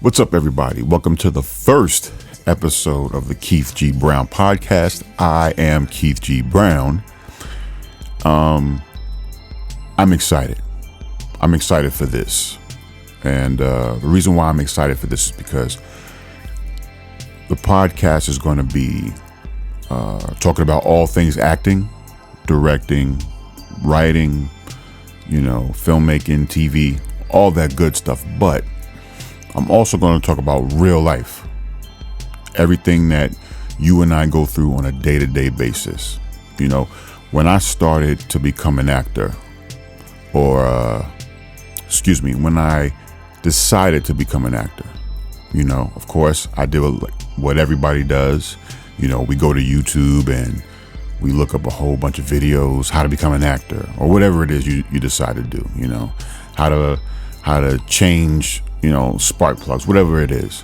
What's up, everybody? Welcome to the first episode of the Keith G. Brown podcast. I am Keith G. Brown. I'm excited. I'm excited for this. And the reason why I'm excited for this is because the podcast is going to be talking about all things acting, directing, writing, filmmaking, TV, all that good stuff. But I'm also going to talk about real life. Everything that you and I go through on a day-to-day basis. When I started to become an actor, when I decided to become an actor, of course, I did what everybody does. We go to YouTube and we look up a whole bunch of videos, how to become an actor, or whatever it is you decide to do, how to change, spark plugs, whatever it is.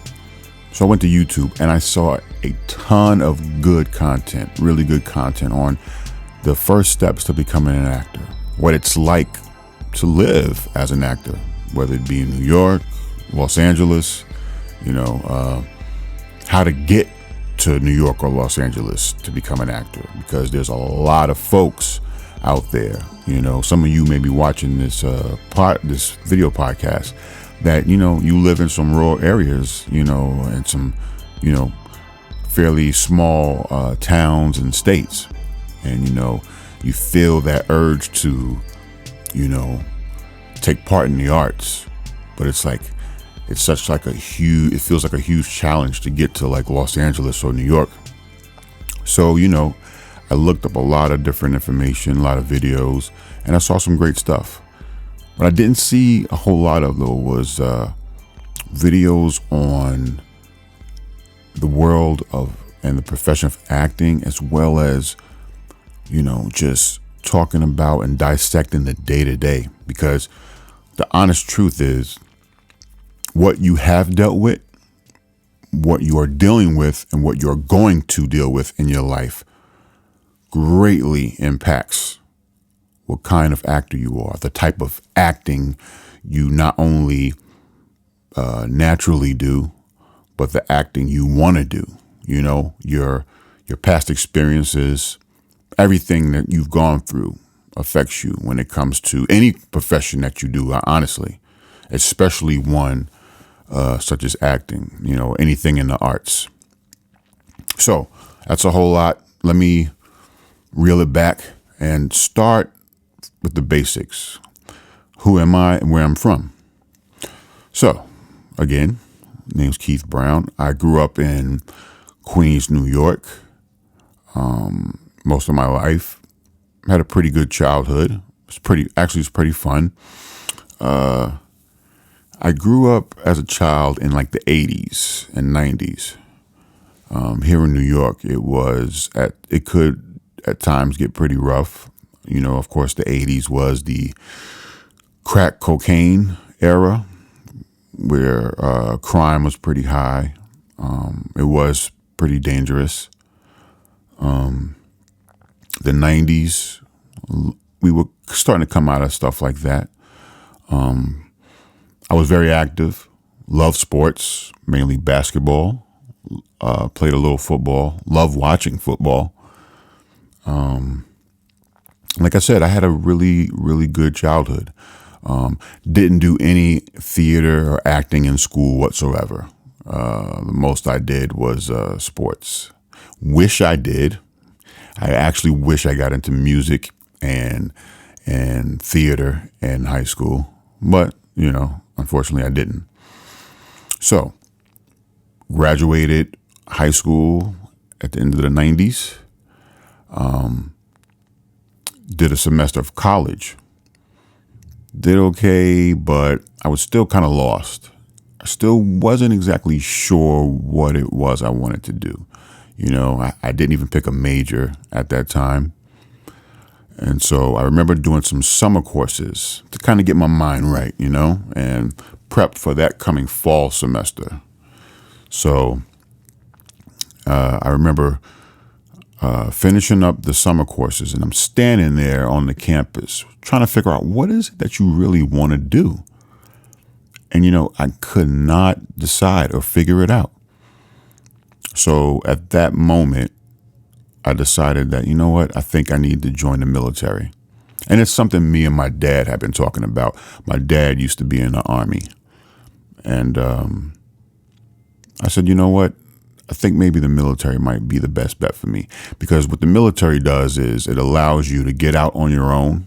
So I went to YouTube and I saw a ton of good content, really good content on the first steps to becoming an actor, what it's like to live as an actor, whether it be in New York, Los Angeles, how to get to New York or Los Angeles to become an actor, because there's a lot of folks out there. Some of you may be watching this video podcast that, you live in some rural areas, and some, fairly small towns and states. And, you feel that urge to, take part in the arts. But it feels like a huge challenge to get to like Los Angeles or New York. So, I looked up a lot of different information, a lot of videos, and I saw some great stuff. What I didn't see a whole lot of, though, was videos on the world of and the profession of acting, as well as, just talking about and dissecting the day-to-day. Because the honest truth is, what you have dealt with, what you are dealing with, and what you're going to deal with in your life greatly impacts what kind of actor you are, the type of acting you not only naturally do, but the acting you want to do. Your past experiences, everything that you've gone through affects you when it comes to any profession that you do, honestly, especially one such as acting, anything in the arts. So that's a whole lot. Let me reel it back and start with the basics. Who am I and where I'm from? So, again, name's Keith Brown. I grew up in Queens, New York. Most of my life. Had a pretty good childhood. It's pretty fun. I grew up as a child in like the 80s and 90s. Here in New York, it could at times get pretty rough. Of course, the 80s was the crack cocaine era where crime was pretty high. It was pretty dangerous. The 90s, we were starting to come out of stuff like that. I was very active, loved sports, mainly basketball, played a little football, loved watching football. Like I said, I had a really, really good childhood. Didn't do any theater or acting in school whatsoever. The most I did was sports. Wish I did. I actually wish I got into music and theater in high school, but unfortunately I didn't. So, graduated high school at the end of the 90s. Did a semester of college. Did okay, but I was still kind of lost. I still wasn't exactly sure what it was I wanted to do. I didn't even pick a major at that time. And so I remember doing some summer courses to kind of get my mind right, and prep for that coming fall semester. So I remember finishing up the summer courses, and I'm standing there on the campus trying to figure out what is it that you really want to do. And, I could not decide or figure it out. So at that moment, I decided that, you know what, I think I need to join the military. And it's something me and my dad have been talking about. My dad used to be in the Army. And I said, you know what, I think maybe the military might be the best bet for me. Because what the military does is it allows you to get out on your own,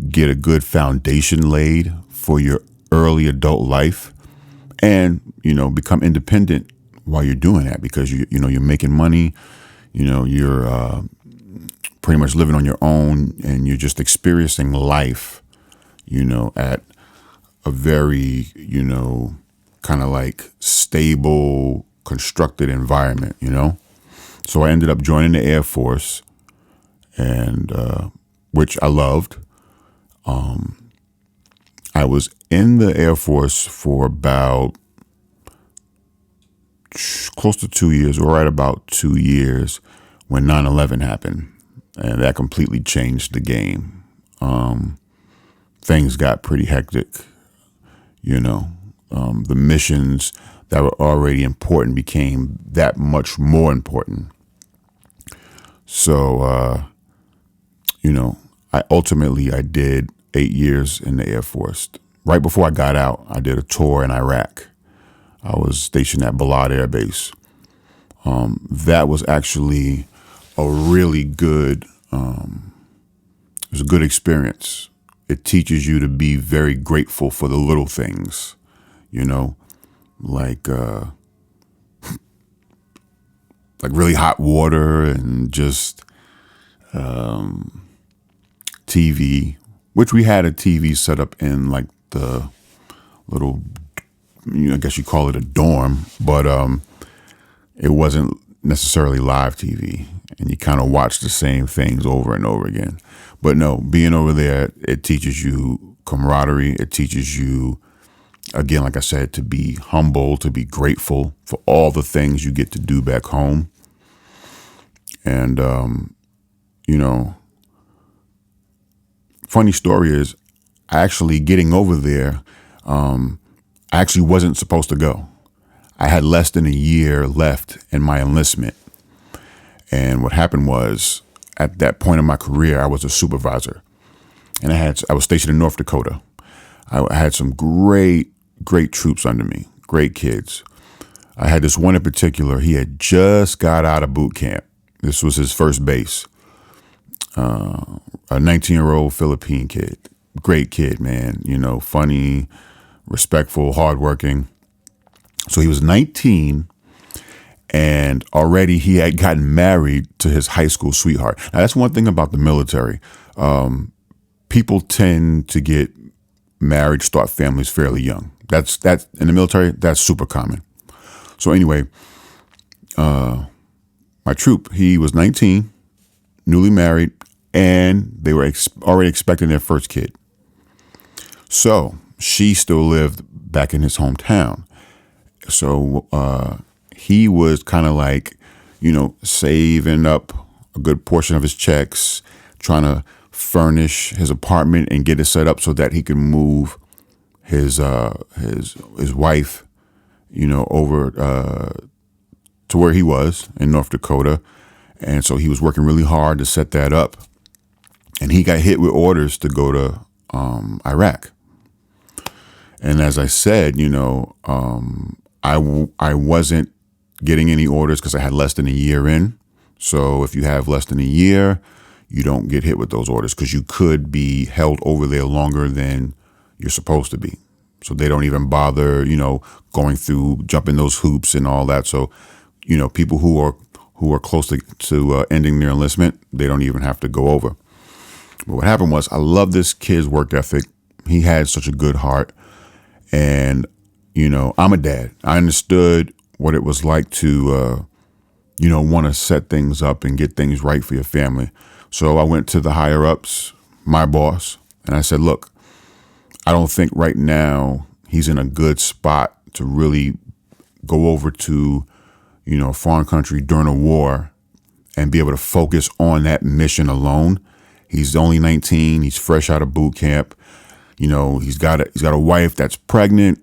get a good foundation laid for your early adult life, and, become independent while you're doing that, because you're making money, you're pretty much living on your own, and you're just experiencing life, at a very, kind of like stable, constructed environment, So I ended up joining the Air Force, and which I loved. I was in the Air Force for about close to 2 years, or right about 2 years, when 9/11 happened. And that completely changed the game. Things got pretty hectic, The missions that were already important became that much more important. So, I did 8 years in the Air Force. Right before I got out, I did a tour in Iraq. I was stationed at Balad Air Base. That was actually a really good, it was a good experience. It teaches you to be very grateful for the little things, like like really hot water, and just TV, which we had a TV set up in like the little, I guess you call it a dorm, but it wasn't necessarily live TV, and you kind of watch the same things over and over again. But no, being over there, it teaches you camaraderie. It teaches you, again, like I said, to be humble, to be grateful for all the things you get to do back home. And, funny story is, getting over there, I actually wasn't supposed to go. I had less than a year left in my enlistment. And what happened was, at that point in my career, I was a supervisor, and I was stationed in North Dakota. I had some great troops under me, great kids. I had this one in particular. He had just got out of boot camp. This was his first base. A 19-year-old Philippine kid, great kid, man. Funny, respectful, hardworking. So he was 19. And already he had gotten married to his high school sweetheart. Now, that's one thing about the military. People tend to get married, start families fairly young. That's in the military, that's super common. So anyway, my troop, he was 19, newly married, and they were already expecting their first kid. So she still lived back in his hometown. So he was kind of like, saving up a good portion of his checks, trying to furnish his apartment and get it set up so that he could move his wife, over to where he was in North Dakota. And so he was working really hard to set that up. And he got hit with orders to go to Iraq. And as I said, I wasn't getting any orders because I had less than a year in. So if you have less than a year, you don't get hit with those orders, because you could be held over there longer than you're supposed to be. So they don't even bother, going through, jumping those hoops and all that. So, people who are close to ending their enlistment, they don't even have to go over. But what happened was, I love this kid's work ethic. He had such a good heart. And, I'm a dad. I understood what it was like to, want to set things up and get things right for your family. So I went to the higher ups, my boss, and I said, look, I don't think right now he's in a good spot to really go over to, a foreign country during a war and be able to focus on that mission alone. He's only 19. He's fresh out of boot camp. He's got a wife that's pregnant.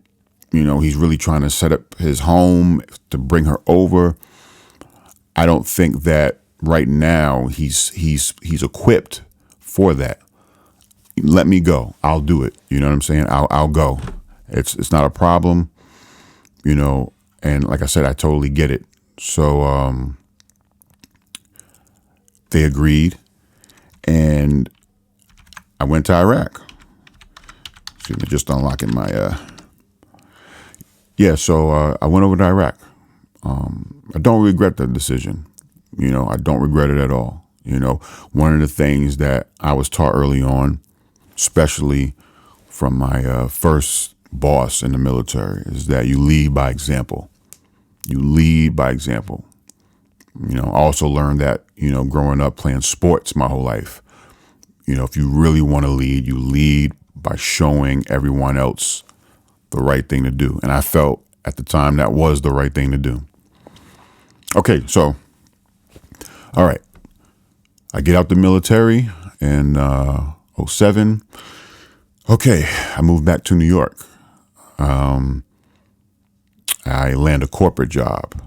He's really trying to set up his home to bring her over. I don't think that right now he's equipped for that. Let me go. I'll do it. You know what I'm saying? I'll go. It's not a problem. And like I said, I totally get it. So they agreed, and I went to Iraq. Excuse me, just unlocking my So I went over to Iraq. I don't regret the decision. I don't regret it at all. One of the things that I was taught early on, especially from my first boss in the military, is that you lead by example. You lead by example. I also learned that, growing up playing sports my whole life, if you really want to lead, you lead by showing everyone else the right thing to do. And I felt at the time that was the right thing to do. Okay, so, all right. I get out the military in 2007. Okay, I moved back to New York. I land a corporate job,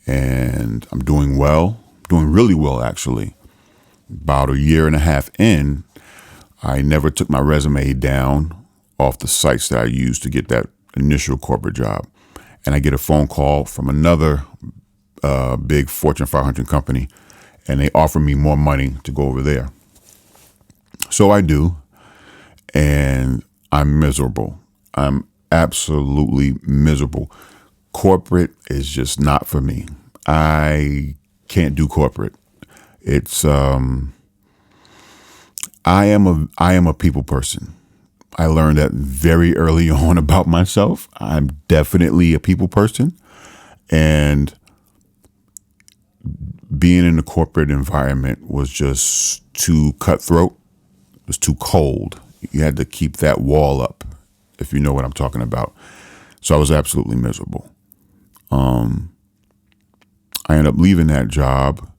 and I'm doing well, doing really well, actually. About a year and a half in, I never took my resume down off the sites that I used to get that initial corporate job. And I get a phone call from another big Fortune 500 company, and they offer me more money to go over there. So I do, and I'm miserable. I'm absolutely miserable. Corporate is just not for me. I can't do corporate. It's I am a people person. I learned that very early on about myself. I'm definitely a people person, and being in the corporate environment was just too cutthroat. It was too cold. You had to keep that wall up, if you know what I'm talking about. So I was absolutely miserable. I ended up leaving that job,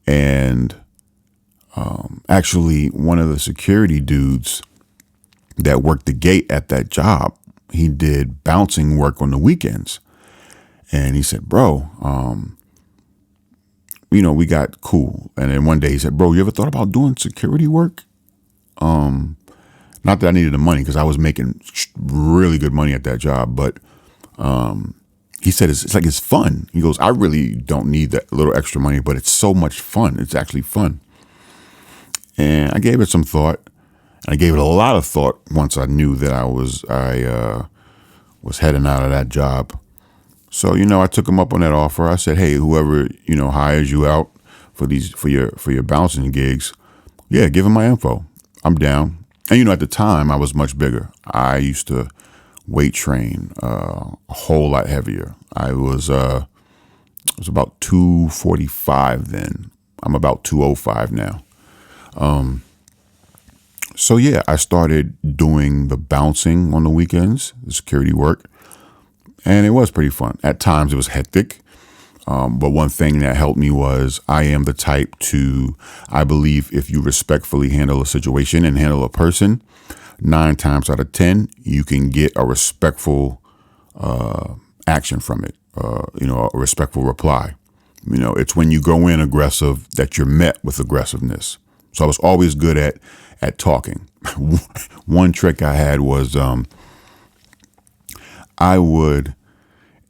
and actually one of the security dudes that worked the gate at that job, he did bouncing work on the weekends. And he said, bro, we got cool. And then one day he said, bro, you ever thought about doing security work? Not that I needed the money, because I was making really good money at that job. But he said, it's fun. He goes, I really don't need that little extra money, but it's so much fun. It's actually fun. And I gave it some thought. I gave it a lot of thought once I knew that I was heading out of that job. So, I took him up on that offer. I said, hey, whoever, hires you out for your bouncing gigs, yeah, give him my info. I'm down. And, at the time I was much bigger. I used to weight train a whole lot heavier. I was about 245 then. I'm about 205 now. So yeah, I started doing the bouncing on the weekends, the security work, and it was pretty fun. At times it was hectic, but one thing that helped me was I am the type to, I believe if you respectfully handle a situation and handle a person, 9 times out of 10, you can get a respectful action from it, a respectful reply. It's when you go in aggressive that you're met with aggressiveness. So I was always good at talking. One trick I had was I would,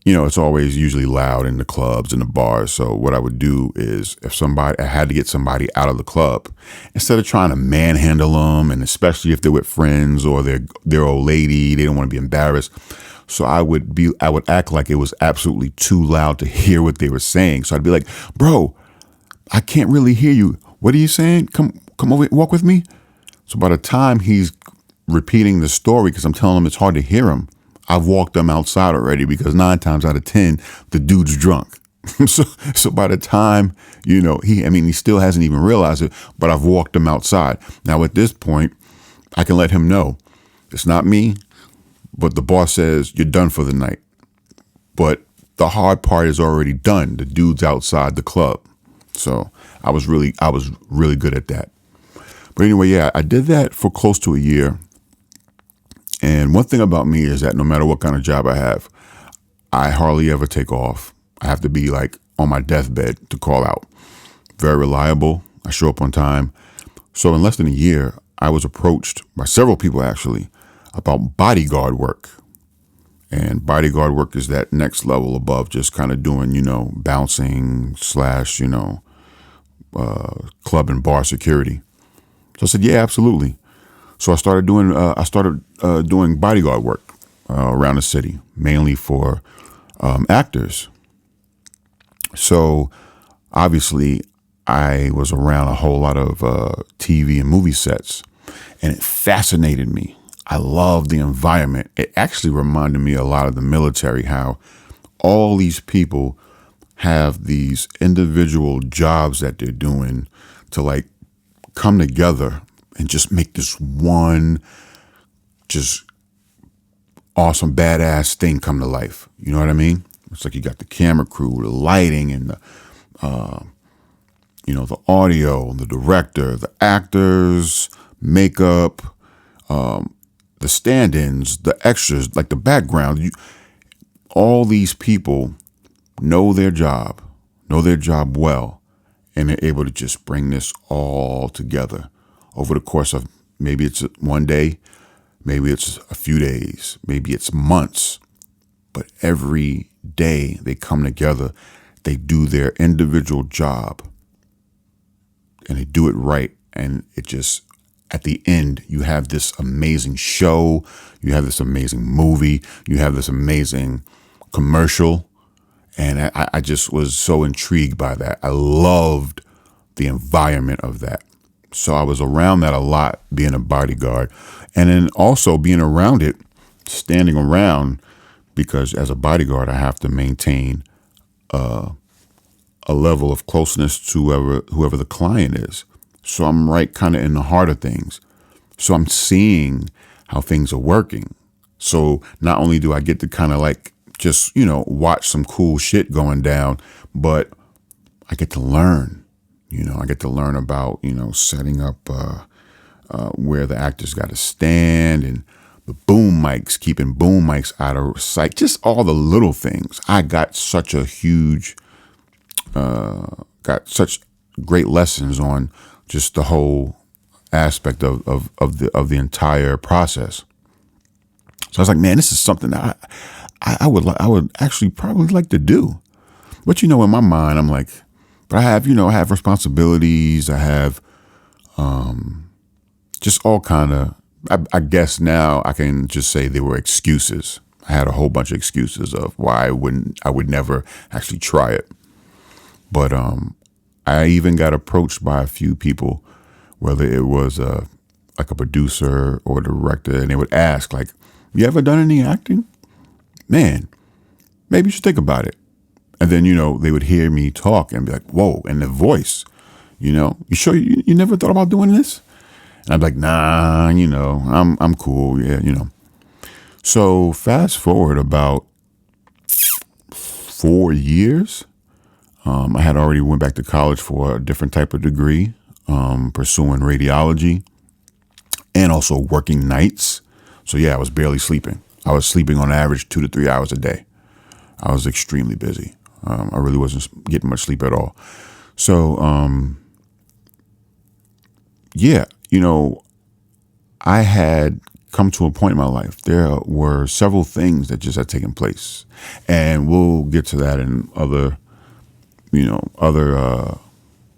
it's always usually loud in the clubs and the bars. So what I would do is I had to get somebody out of the club, instead of trying to manhandle them, and especially if they're with friends or their old lady, they don't want to be embarrassed. So I would act like it was absolutely too loud to hear what they were saying. So I'd be like, bro, I can't really hear you. What are you saying? Come over, walk with me. So by the time he's repeating the story, because I'm telling him it's hard to hear him, I've walked them outside already, because 9 times out of 10, the dude's drunk. so by the time, he still hasn't even realized it, but I've walked him outside. Now at this point, I can let him know it's not me, but the boss says you're done for the night. But the hard part is already done. The dude's outside the club. So I was really good at that. But anyway, yeah, I did that for close to a year. And one thing about me is that no matter what kind of job I have, I hardly ever take off. I have to be like on my deathbed to call out. Very reliable. I show up on time. So in less than a year, I was approached by several people actually about bodyguard work. And bodyguard work is that next level above just kind of doing, bouncing / club and bar security. So I said, yeah, absolutely. So I started doing bodyguard work around the city, mainly for actors. So obviously I was around a whole lot of TV and movie sets, and it fascinated me. I loved the environment. It actually reminded me a lot of the military, how all these people have these individual jobs that they're doing to like come together and just make this one just awesome, badass thing come to life. You know what I mean? It's like you got the camera crew, the lighting, and the audio, the director, the actors, makeup, the stand-ins, the extras, like the background. All these people know their job well, and they're able to just bring this all together over the course of maybe it's one day, maybe it's a few days, maybe it's months, but every day they come together, they do their individual job, and they do it right, and it just, at the end, you have this amazing show, you have this amazing movie, you have this amazing commercial, and I just was so intrigued by that. I loved the environment of that. So I was around that a lot, being a bodyguard, and then also being around it, standing around, because as a bodyguard, I have to maintain a level of closeness to whoever the client is. So I'm right kind of in the heart of things. So I'm seeing how things are working. So not only do I get to kind of like just, watch some cool shit going down, but I get to learn. I get to learn about, setting up where the actors got to stand, and the boom mics, keeping boom mics out of sight, just all the little things. I got such great lessons on just the whole aspect of the entire process. So I was like, man, this is something that I would actually probably like to do. But in my mind, I'm like, but I have responsibilities. I have just all kind of, I guess now I can just say they were excuses. I had a whole bunch of excuses of why I would never actually try it. But I even got approached by a few people, whether it was like a producer or a director, and they would ask, like, you ever done any acting? Man, maybe you should think about it. And then, they would hear me talk and be like, whoa, and the voice, you sure you never thought about doing this? And I'd be like, nah, I'm cool. Yeah, So fast forward about 4 years. I had already went back to college for a different type of degree, pursuing radiology and also working nights. So yeah, I was barely sleeping. I was sleeping on average 2 to 3 hours a day. I was extremely busy. I really wasn't getting much sleep at all. So, yeah, I had come to a point in my life. There were several things that just had taken place, and we'll get to that in other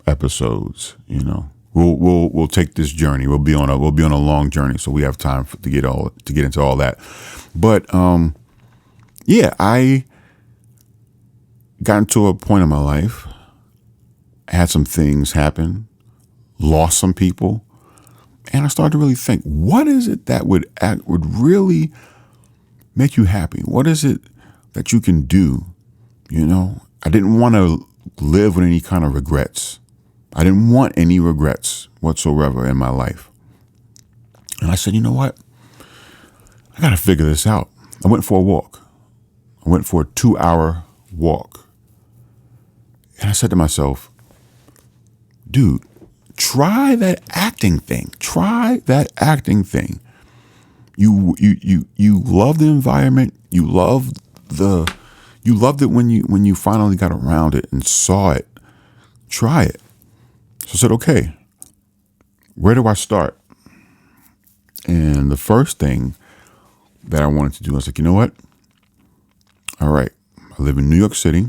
episodes. We'll take this journey. We'll be on a long journey, so we have time to get into all that. But yeah, I got into a point in my life, had some things happen, lost some people, and I started to really think, what is it that would really make you happy? What is it that you can do? I didn't want to live with any kind of regrets. I didn't want any regrets whatsoever in my life. And I said, you know what? I got to figure this out. I went for a walk. I went for a 2-hour walk. And I said to myself, dude, try that acting thing. Try that acting thing. You love the environment. You loved it when you finally got around it and saw it. Try it. So I said, okay, where do I start? And the first thing that I wanted to do, I was like, you know what? All right, I live in New York City.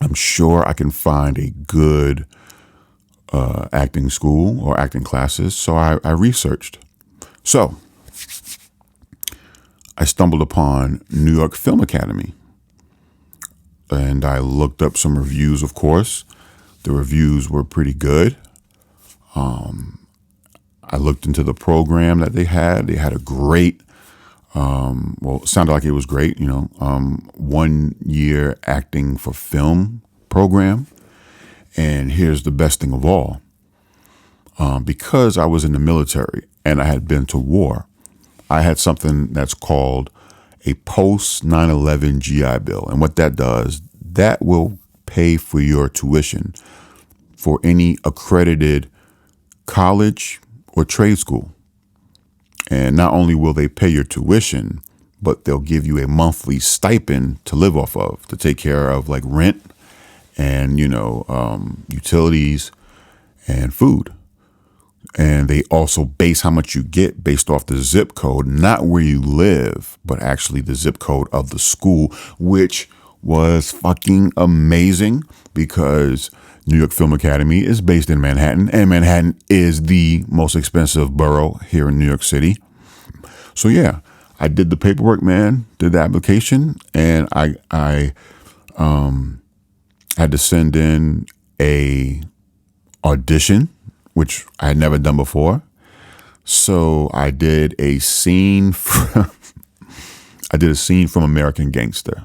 I'm sure I can find a good acting school or acting classes. So I researched. So I stumbled upon New York Film Academy, and I looked up some reviews, of course. The reviews were pretty good. I looked into the program that they had. They had a great, it sounded like it was great, 1 year acting for film program. And here's the best thing of all. Because I was in the military and I had been to war, I had something that's called a post 9/11 GI Bill. And what that does, that will pay for your tuition for any accredited college or trade school. And not only will they pay your tuition, but they'll give you a monthly stipend to live off of, to take care of like rent and, utilities and food. And they also base how much you get based off the zip code, not where you live, but actually the zip code of the school, which was fucking amazing because New York Film Academy is based in Manhattan, and Manhattan is the most expensive borough here in New York City. So yeah, I did the paperwork, man, did the application, and I had to send in a audition, which I had never done before. So I did a scene from American Gangster.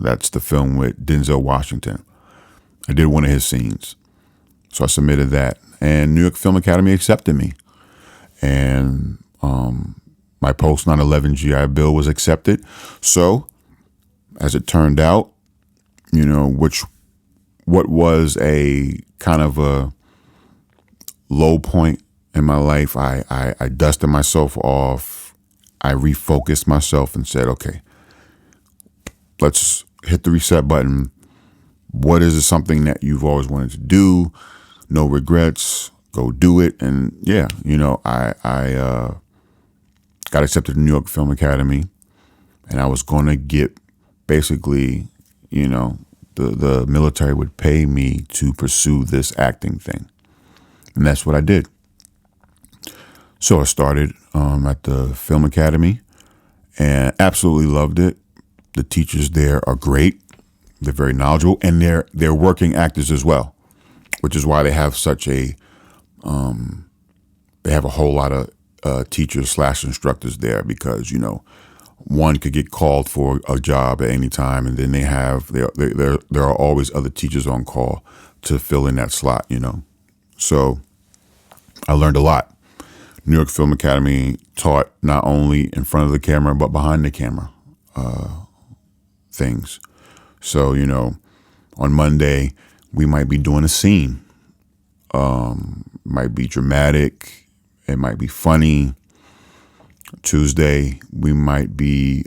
That's the film with Denzel Washington. I did one of his scenes. So I submitted that, and New York Film Academy accepted me. And my post 9/11 GI Bill was accepted. So as it turned out, what was a kind of a low point in my life, I dusted myself off. I refocused myself and said, okay, let's hit the reset button. What is something that you've always wanted to do? No regrets. Go do it. And yeah, I got accepted to New York Film Academy, and I was going to get basically, the military would pay me to pursue this acting thing. And that's what I did. So I started at the Film Academy and absolutely loved it. The teachers there are great. They're very knowledgeable, and they're working actors as well, which is why they have such a they have a whole lot of teachers / instructors there, because one could get called for a job at any time, and then there are always other teachers on call to fill in that slot. So I learned a lot. New York Film Academy taught not only in front of the camera but behind the camera things. So, on Monday, we might be doing a scene. Might be dramatic. It might be funny. Tuesday, we might be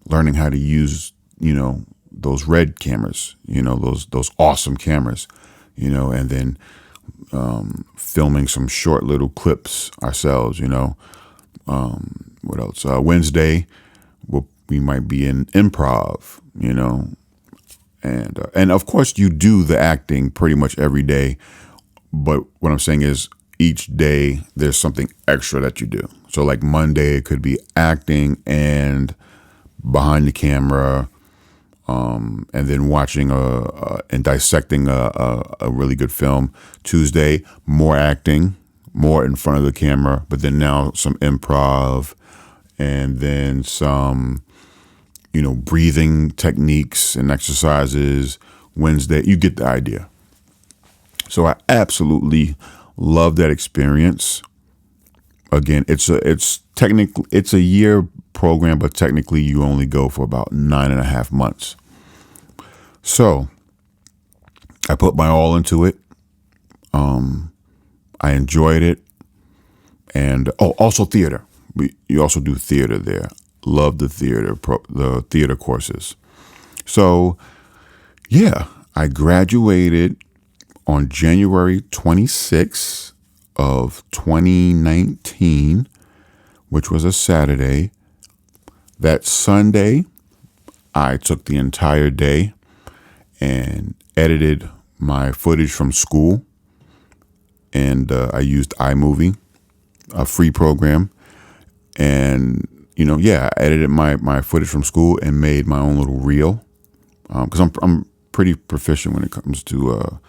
learning how to use, those red cameras, those awesome cameras, and then filming some short little clips ourselves, what else? Wednesday, we might be in improv, and of course you do the acting pretty much every day. But what I'm saying is each day there's something extra that you do. So like Monday, it could be acting and behind the camera, and then watching and dissecting a really good film. Tuesday, more acting, more in front of the camera, but then now some improv, and then some, breathing techniques and exercises. Wednesday, you get the idea. So I absolutely love that experience. Again, it's a year program, but technically you only go for about 9.5 months. So I put my all into it. I enjoyed it. And also theater. you also do theater there. Love the theater courses. So yeah, I graduated on January 26th of 2019, which was a Saturday. That Sunday, I took the entire day and edited my footage from school. And I used iMovie, a free program. And, I edited my footage from school and made my own little reel. Because I'm pretty proficient when it comes to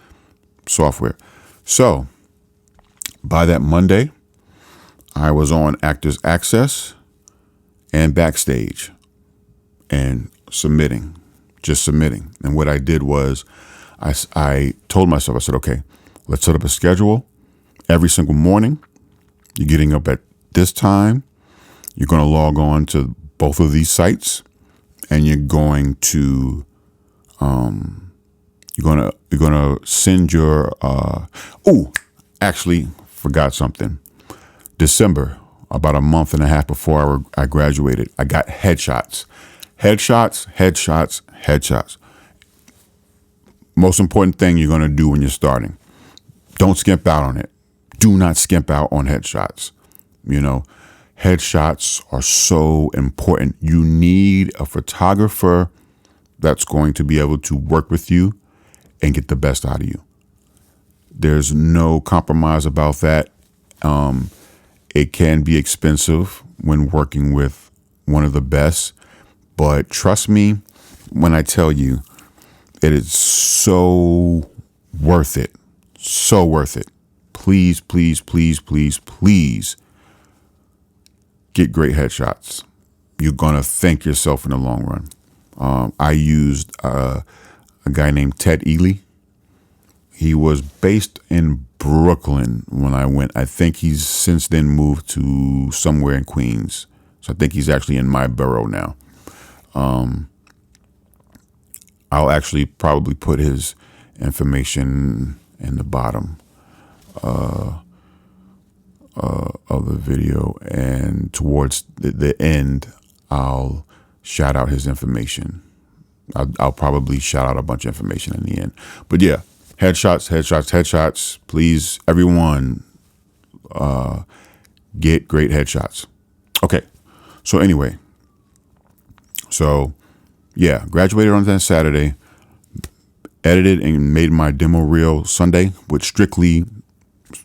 software. So by that Monday, I was on Actors Access and Backstage and just submitting. And what I did was I told myself, I said, okay, let's set up a schedule. Every single morning, you're getting up at this time. You're going to log on to both of these sites, and you're going to send your. Actually, forgot something. December, about a month and a half before I graduated, I got headshots. Headshots. Most important thing you're going to do when you're starting. Don't skimp out on it. Do not skimp out on headshots. Headshots are so important. You need a photographer that's going to be able to work with you and get the best out of you. There's no compromise about that. It can be expensive when working with one of the best, but trust me when I tell you, it is so worth it. So worth it. Please, please, please, please, please get great headshots. You're going to thank yourself in the long run. I used a guy named Ted Ely. He was based in Brooklyn when I went. I think he's since then moved to somewhere in Queens. So I think he's actually in my borough now. I'll actually probably put his information in the bottom of the video, and towards the end, I'll shout out his information. I'll probably shout out a bunch of information in the end. But yeah, headshots. Please, everyone, get great headshots. Okay. So anyway, graduated on that Saturday, edited and made my demo reel Sunday with strictly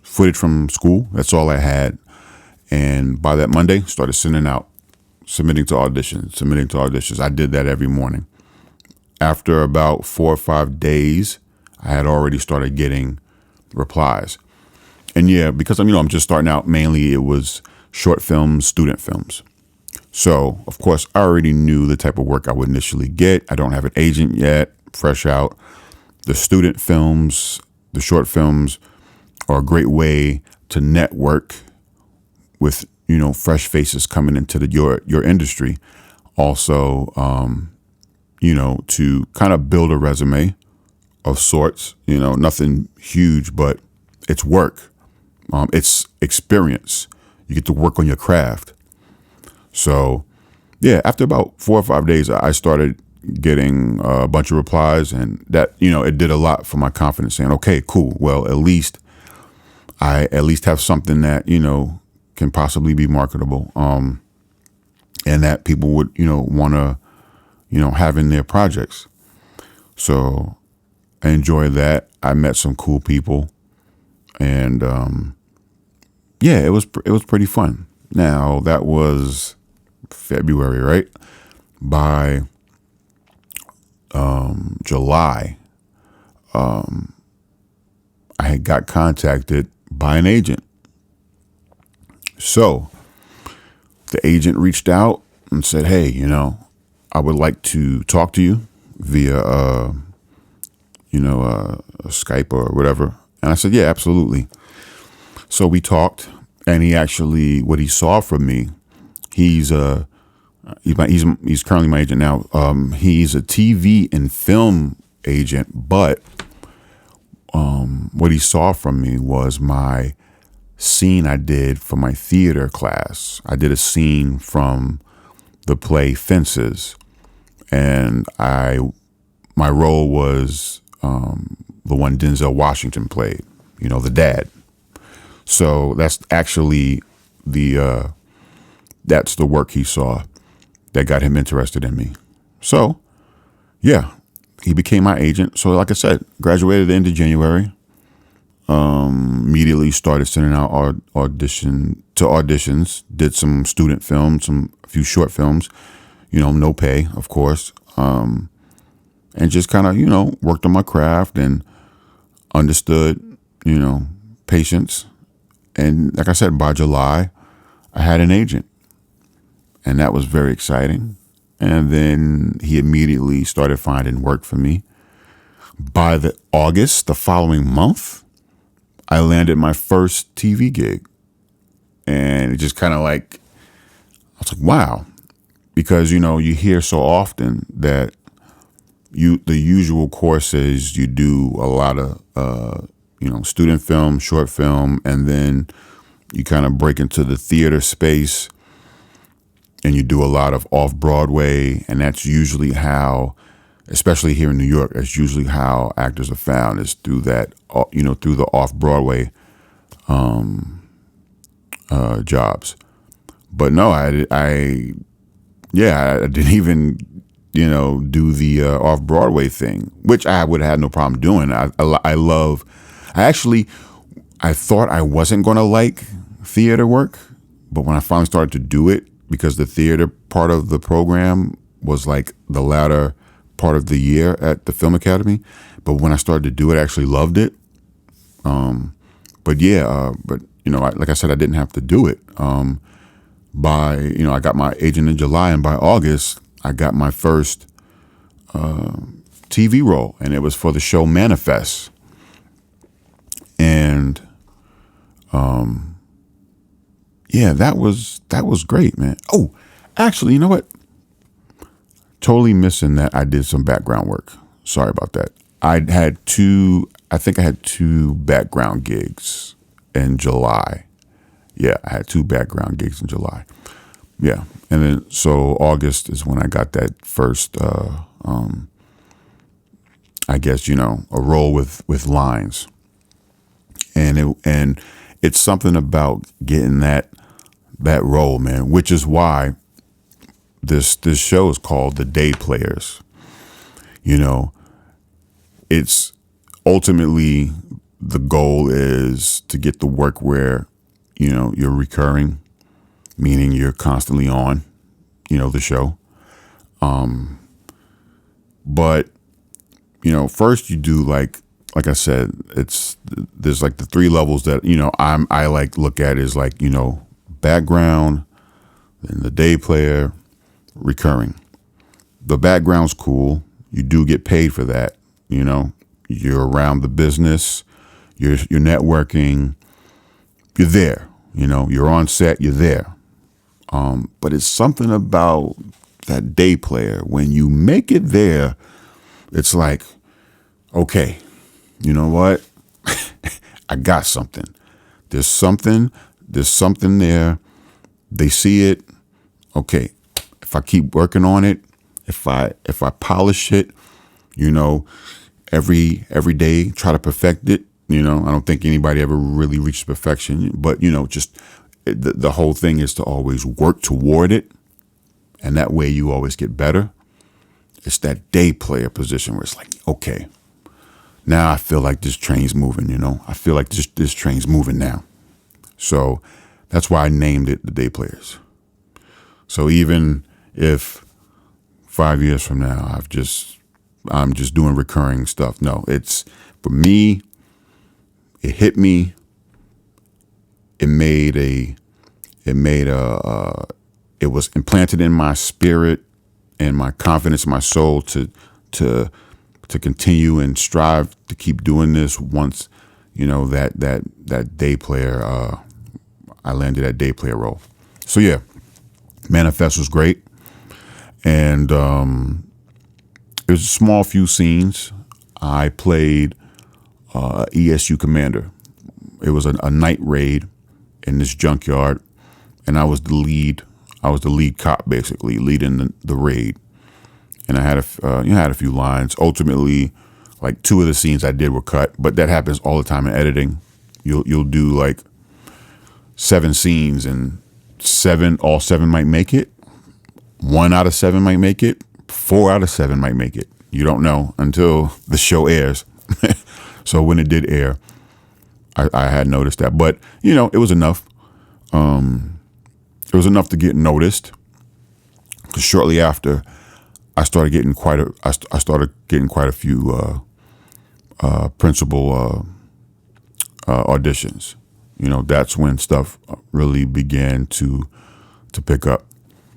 footage from school. That's all I had. And by that Monday, started submitting to auditions. I did that every morning. After about 4 or 5 days, I had already started getting replies. And yeah, because I'm just starting out, mainly it was short films, student films. So, of course, I already knew the type of work I would initially get. I don't have an agent yet, fresh out. The student films, the short films are a great way to network with, fresh faces coming into your industry. Also, to kind of build a resume of sorts, nothing huge, but it's work. It's experience. You get to work on your craft. So, yeah, after about 4 or 5 days, I started getting a bunch of replies, and that, it did a lot for my confidence, saying, okay, cool. Well, I have something that, can possibly be marketable, and that people would, want to, have in their projects. So I enjoyed that. I met some cool people, and, it was pretty fun. Now that was February, right? By July, I had got contacted by an agent. So the agent reached out and said, hey, I would like to talk to you via, Skype or whatever. And I said, yeah, absolutely. So we talked, and what he saw from me, he's currently my agent now. He's a TV and film agent, but what he saw from me was my scene I did for my theater class. I did a scene from the play Fences, and my role was the one Denzel Washington played, the dad. So that's actually that's the work he saw that got him interested in me. So, yeah, he became my agent. So, like I said, graduated at the end of January. Immediately started sending out auditions. Did some student films, a few short films. No pay, of course. And just kind of, worked on my craft and understood, patience. And like I said, by July, I had an agent, and that was very exciting. And then he immediately started finding work for me. By the August, the following month, I landed my first TV gig. And it just kind of I was like, wow. Because, you hear so often that the usual course is you do a lot of, student film, short film, and then you kind of break into the theater space and you do a lot of off-Broadway. And that's usually how, especially here in New York, that's usually how actors are found, is through that, through the off-Broadway jobs. But no, I didn't even, do the off-Broadway thing, which I would have had no problem doing. I thought I wasn't going to like theater work, but when I finally started to do it, because the theater part of the program was like the latter part of the year at the Film Academy, but when I started to do it, I actually loved it. Like I said, I didn't have to do it. I got my agent in July, and by August, I got my first TV role, and it was for the show Manifest. And that was great, man. Oh, actually, you know what? Totally missing that I did some background work. Sorry about that. I had two background gigs in July. Yeah, I had 2 background gigs in July. Yeah. And then, so August is when I got that first, a role with lines. And it's something about getting that role, man, which is why this show is called The Day Players. It's ultimately, the goal is to get the work where, you're recurring, meaning you're constantly on, the show. But, first you do like I said, there's like the 3 levels that, I look at is background, then the day player, recurring. The background's cool. You do get paid for that. You're around the business, you're networking, you're there, you're on set, you're there. But it's something about that day player. When you make it there, it's like, okay, you know what? I got something. There's something there. They see it. Okay. If I keep working on it, if I polish it, every day, try to perfect it. I don't think anybody ever really reached perfection, but just the whole thing is to always work toward it. And that way you always get better. It's that day player position where it's like, okay, now I feel like this train's moving, I feel like this train's moving now. So that's why I named it The Day Players. So even if 5 years from now, I'm just doing recurring stuff. No, it's, for me, it hit me. It was implanted in my spirit and my confidence, my soul to continue and strive to keep doing this. Once, that day player, I landed that day player role. So yeah, Manifest was great. And it was a small few scenes. I played ESU commander. It was a night raid in this junkyard, and I was the lead. I was the lead cop, basically leading the raid, and I had had a few lines. Ultimately, like 2 of the scenes I did were cut, but that happens all the time in editing. You'll do like 7 scenes, and all 7 might make it. 1 out of 7 might make it. 4 out of 7 might make it. You don't know until the show airs. So when it did air, I had noticed that, but it was enough. It was enough to get noticed. Because shortly after, I started getting quite a few principal auditions. That's when stuff really began to pick up.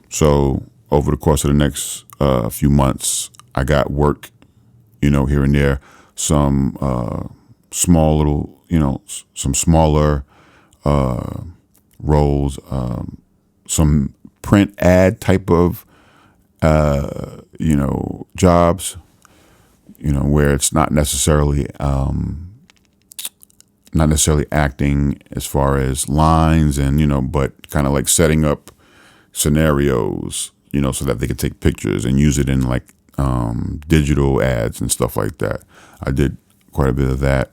So over the course of the next few months, I got work, here and there, some small little, some smaller roles, some print ad type of, jobs, where it's not necessarily acting as far as lines and, but kind of like setting up scenarios, so that they could take pictures and use it in like digital ads and stuff like that. I did quite a bit of that.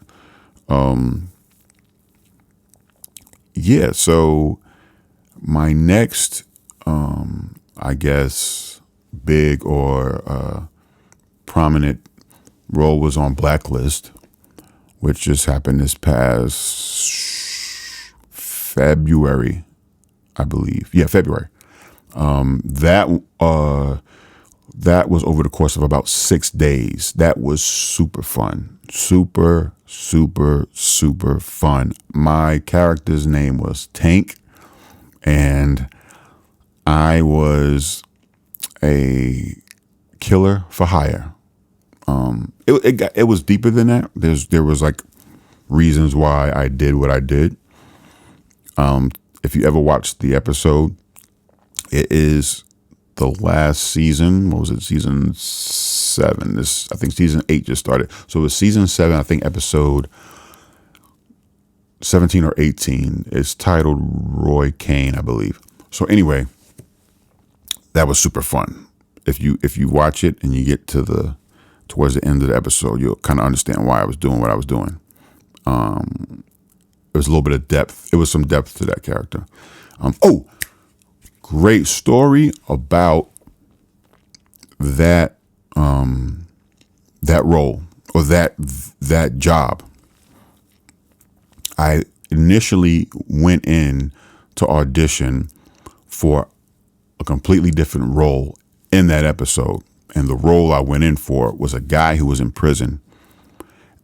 So my next, I guess, big or prominent role was on Blacklist, which just happened this past February, I believe. Yeah, February. That was over the course of about 6 days. That was super fun. Super, super, super fun. My character's name was Tank, and I was a killer for hire. It was deeper than that. There was like reasons why I did what I did. If you ever watched the episode, it is the last season. What was it? Season 7. I think season 8 just started. So it was season 7. I think episode 17 or 18. It's titled Roy Kane, I believe. So anyway, that was super fun. If you watch it and you get towards the end of the episode, you'll kind of understand why I was doing what I was doing. There was a little bit of depth. It was some depth to that character. Great story about that role or that job. I initially went in to audition for a completely different role in that episode. And the role I went in for was a guy who was in prison,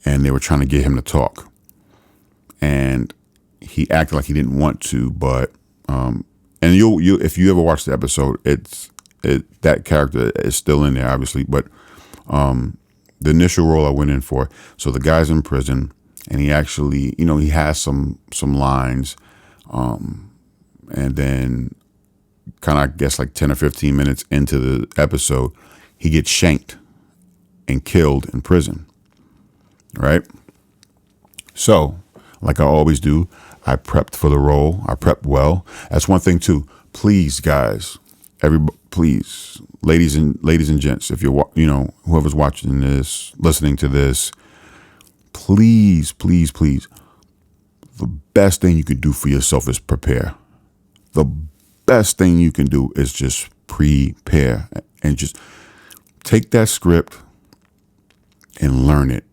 and they were trying to get him to talk. And he acted like he didn't want to, but and you if you ever watch the episode, that character is still in there, obviously. But the initial role I went in for, so the guy's in prison, and he actually, he has some lines, and then kind of, I guess, like 10 or 15 minutes into the episode, he gets shanked and killed in prison. Right? So, like I always do, I prepped for the role. I prepped well. That's one thing too. Please, guys, please, ladies and gents, if you're, whoever's watching this, listening to this, please, please, please, the best thing you can do for yourself is prepare. The best thing you can do is just prepare and just take that script and learn it.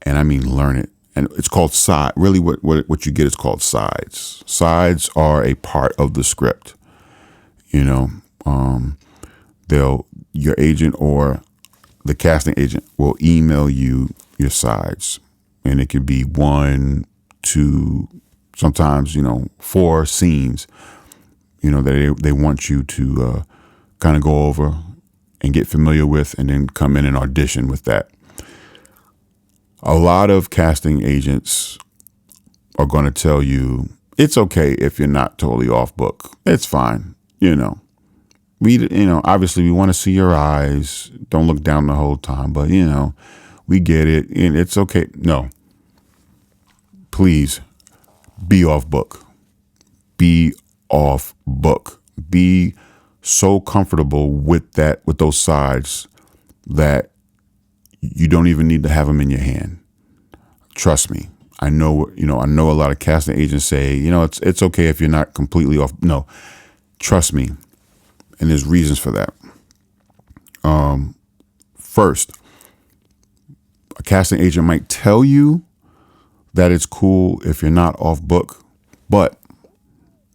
And I mean, learn it. And it's called side. Really, what you get is called sides. Sides are a part of the script. Your agent or the casting agent will email you your sides, and it could be 1, 2, sometimes 4 scenes. That they want you to kind of go over and get familiar with, and then come in and audition with that. A lot of casting agents are going to tell you it's okay if you're not totally off book. It's fine. Obviously we want to see your eyes. Don't look down the whole time, but we get it. And it's okay. No, please be off book. be off book. Be so comfortable with those sides that you don't even need to have them in your hand. Trust me. I know a lot of casting agents say, it's okay if you're not completely off. No, trust me. And there's reasons for that. First, a casting agent might tell you that it's cool if you're not off book, but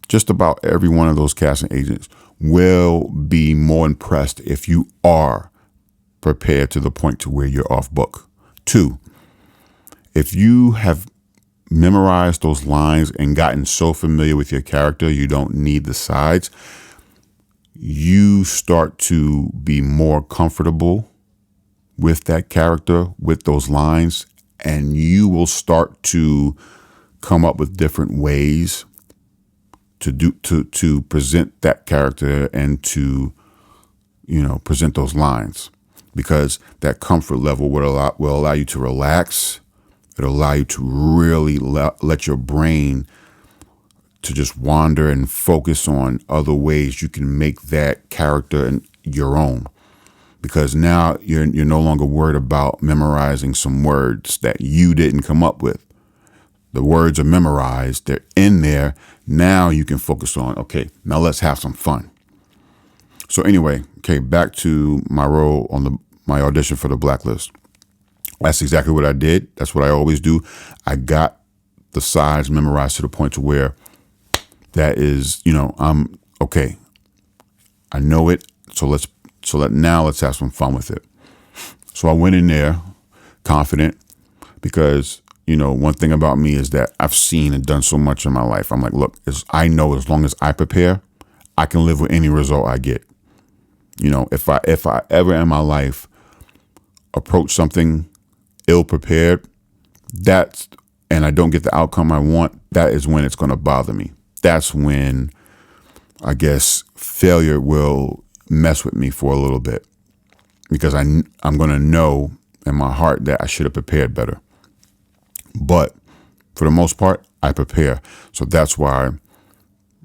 just about every one of those casting agents will be more impressed if you are prepared to the point to where you're off book. 2, if you have memorized those lines and gotten so familiar with your character, you don't need the sides. You start to be more comfortable with that character, with those lines, and you will start to come up with different ways to present that character and to present those lines, because that comfort level will allow you to relax. It'll allow you to really let your brain to just wander and focus on other ways you can make that character your own. Because now you're no longer worried about memorizing some words that you didn't come up with. The words are memorized. They're in there. Now you can focus on, okay, now let's have some fun. So anyway, back to my role on my audition for the Blacklist. That's exactly what I did. That's what I always do. I got the sides memorized to the point to where that is, I'm okay. I know it. Now let's have some fun with it. So I went in there confident because, one thing about me is that I've seen and done so much in my life. I'm like, look, I know as long as I prepare, I can live with any result I get. If I ever in my life approach something ill prepared, and I don't get the outcome I want, that is when it's going to bother me. That's when I guess failure will mess with me for a little bit, because I'm going to know in my heart that I should have prepared better. But for the most part, I prepare. So that's why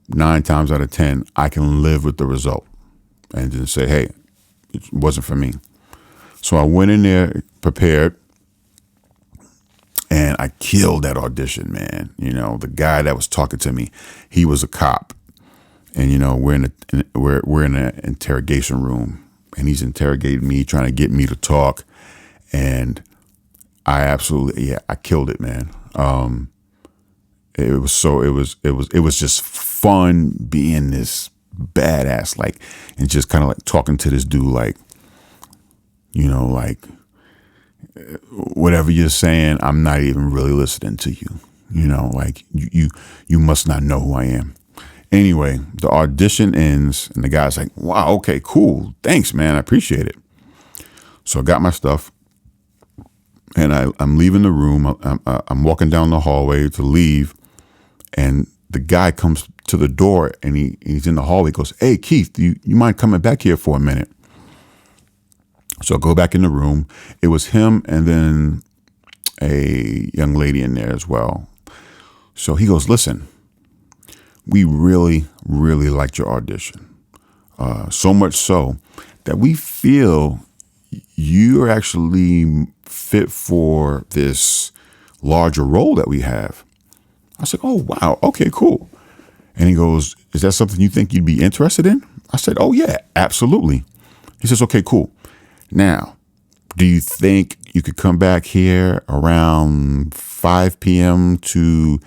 9 times out of 10, I can live with the result and just say, hey, it wasn't for me. So I went in there prepared and I killed that audition, man. The guy that was talking to me, he was a cop. And we're in an interrogation room, and he's interrogating me, trying to get me to talk, and I killed it, man. It was just fun being this badass, and just kind of talking to this dude, whatever you're saying, I'm not even really listening to you. You must not know who I am. Anyway, the audition ends and the guy's like, wow, okay, cool. Thanks, man. I appreciate it. So I got my stuff and I'm leaving the room. I'm walking down the hallway to leave. And the guy comes to the door and he's in the hallway. He goes, hey, Keith, you mind coming back here for a minute? So I go back in the room. It was him and then a young lady in there as well. So he goes, listen, we really, really liked your audition. So much so that we feel you're actually fit for this larger role that we have. I said, oh, wow. Okay, cool. And he goes, is that something you think you'd be interested in? I said, oh, yeah, absolutely. He says, okay, cool. Now, do you think you could come back here around 5 p.m. to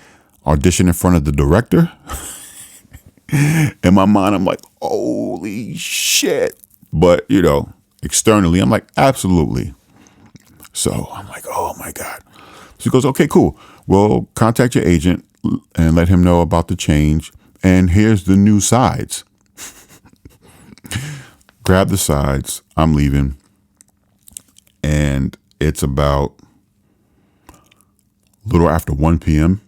audition in front of the director? In my mind, I'm like, holy shit. But, externally, I'm like, absolutely. So I'm like, oh my God. So he goes, okay, cool. Well, contact your agent and let him know about the change. And here's the new sides. Grab the sides. I'm leaving. And it's about a little after 1 p.m.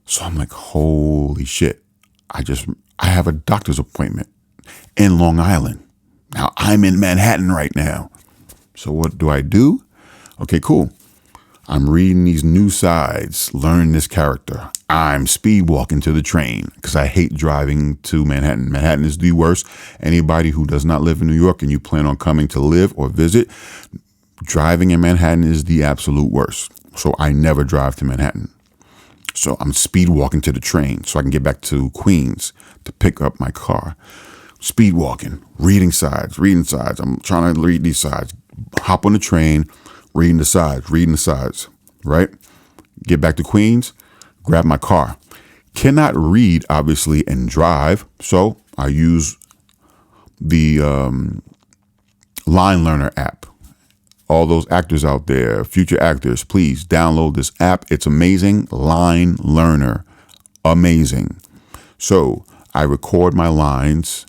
So I'm like, holy shit. I have a doctor's appointment in Long Island. Now I'm in Manhattan right now. So what do? Okay, cool. I'm reading these new sides, learning this character. I'm speed walking to the train because I hate driving to Manhattan. Manhattan is the worst. Anybody who does not live in New York and you plan on coming to live or visit, driving in Manhattan is the absolute worst. So I never drive to Manhattan. So I'm speed walking to the train so I can get back to Queens to pick up my car. Speed walking, reading sides. I'm trying to read these sides. Hop on the train, reading the sides, right? Get back to Queens, grab my car. Cannot read, obviously, and drive. So I use the Line Learner app. All those actors out there, future actors, please download this app. It's amazing. Line Learner. Amazing. So I record my lines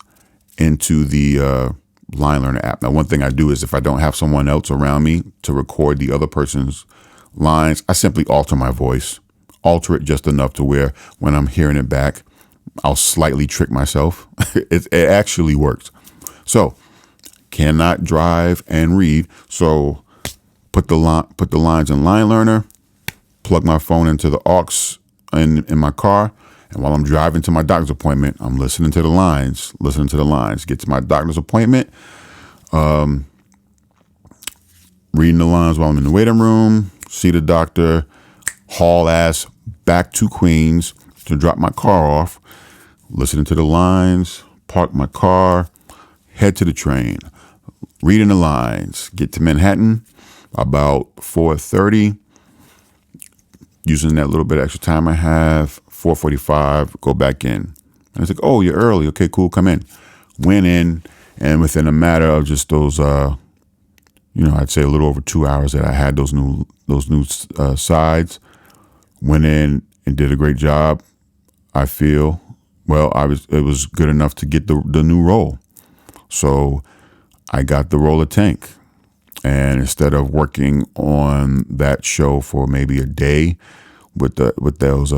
into the Line Learner app. Now, one thing I do is if I don't have someone else around me to record the other person's lines, I simply alter my voice, alter it just enough to where when I'm hearing it back, I'll slightly trick myself. It actually works. So cannot drive and read. So put the lines in Line Learner, plug my phone into the aux in my car. And while I'm driving to my doctor's appointment, I'm listening to the lines, get to my doctor's appointment, reading the lines while I'm in the waiting room, see the doctor, haul ass back to Queens to drop my car off, listening to the lines, park my car, head to the train, reading the lines, get to Manhattan about 4:30, using that little bit of extra time I have, 4:45, go back in. And it's like, oh, you're early. Okay, cool, come in. Went in, and within a matter of just those, I'd say a little over 2 hours that I had those new sides, went in and did a great job. I feel, it was good enough to get the new role. So I got the role of Tank. And instead of working on that show for maybe a day with those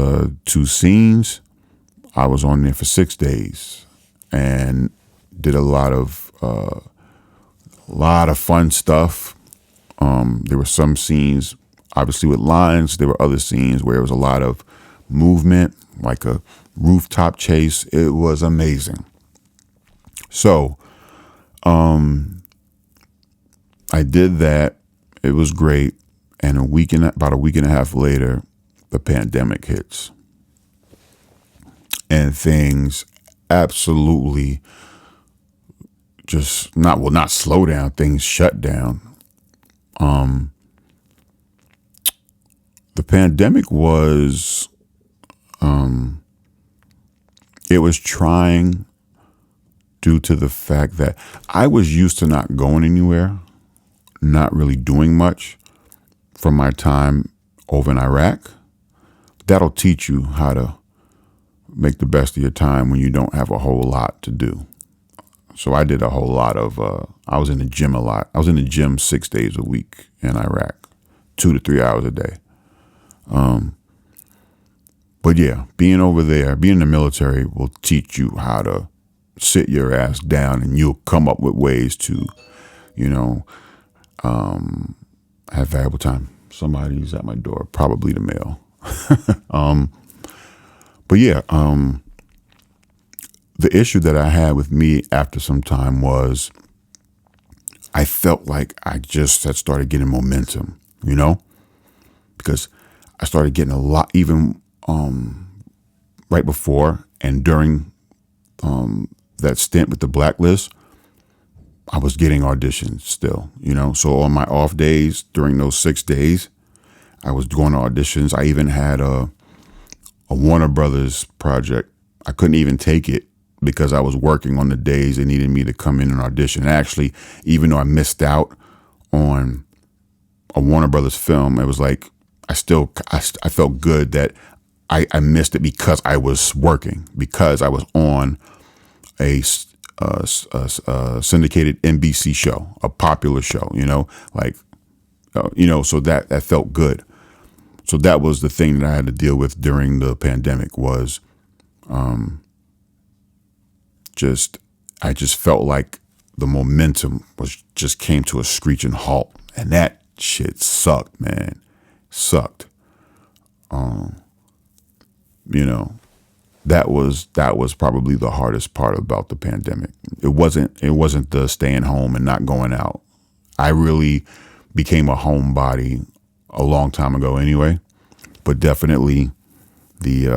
two scenes, I was on there for 6 days and did a lot of fun stuff. There were some scenes, obviously with lines. There were other scenes where it was a lot of movement, like a rooftop chase. It was amazing. So, I did that. It was great. And about a week and a half later, the pandemic hits. And things absolutely just not slow down, things shut down. The pandemic was, it was trying due to the fact that I was used to not going anywhere, not really doing much from my time over in Iraq. That'll teach you how to make the best of your time when you don't have a whole lot to do. So I did a whole lot of, I was in the gym a lot. I was in the gym 6 days a week in Iraq, 2 to 3 hours a day. But yeah, being over there, being in the military will teach you how to sit your ass down, and you'll come up with ways to, have valuable time. Somebody's at my door, probably the mail. But yeah, the issue that I had with me after some time was I felt like I just had started getting momentum, because I started getting a lot, even right before and during that stint with the Blacklist, I was getting auditions still, So on my off days during those 6 days, I was going to auditions. I even had a Warner Brothers project. I couldn't even take it because I was working on the days they needed me to come in and audition. And actually, even though I missed out on a Warner Brothers film, it was like I felt good that I missed it because I was working, because I was on a syndicated NBC show, a popular show, so that felt good. So that was the thing that I had to deal with during the pandemic was, I just felt like the momentum just came to a screeching halt, and that shit sucked, man. sucked. You know, that was probably the hardest part about the pandemic. It wasn't the staying home and not going out. I really became a homebody a long time ago anyway, but definitely the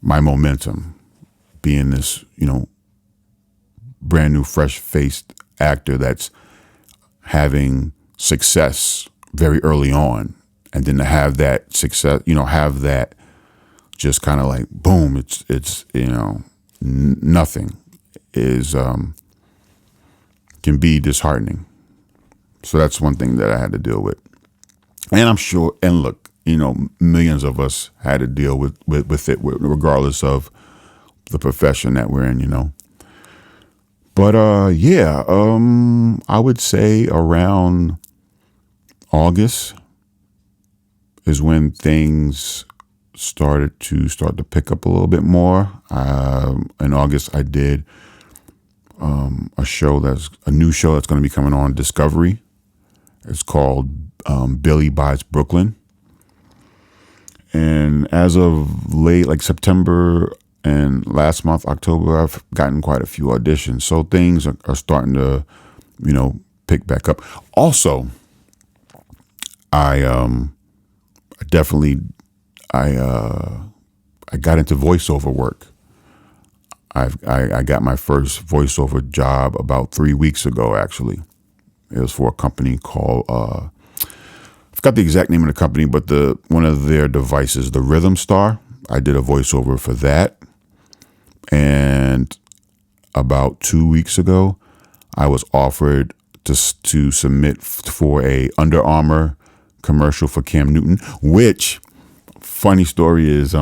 my momentum being this, brand new fresh faced actor that's having success very early on, and then to have that success, have that just kind of like boom, it's nothing is can be disheartening. So that's one thing that I had to deal with. And I'm sure, and look, millions of us had to deal with it, regardless of the profession that we're in, But I would say around August is when things started to pick up a little bit more. In August, I did a new show that's going to be coming on Discovery. It's called Billy Buys Brooklyn. And as of late, like September and last month, October, I've gotten quite a few auditions. So things are starting to, pick back up. Also, I got into voiceover work. I got my first voiceover job about 3 weeks ago, actually. It was for a company called, I forgot the exact name of the company, but one of their devices, the Rhythm Star. I did a voiceover for that. And about 2 weeks ago, I was offered to submit for a Under Armour commercial for Cam Newton, which, funny story is,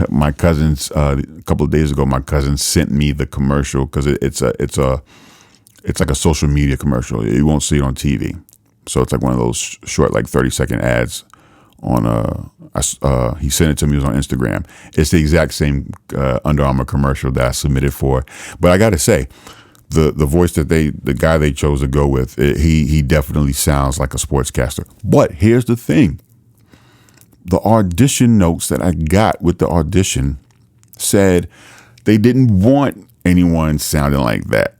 my cousins, a couple of days ago, my cousin sent me the commercial because it's like a social media commercial. You won't see it on TV. So it's like one of those short, like 30-second ads on he sent it to me. It was on Instagram. It's the exact same Under Armour commercial that I submitted for. But I got to say, the voice that the guy they chose to go with, he definitely sounds like a sportscaster. But here's the thing. The audition notes that I got with the audition said they didn't want anyone sounding like that.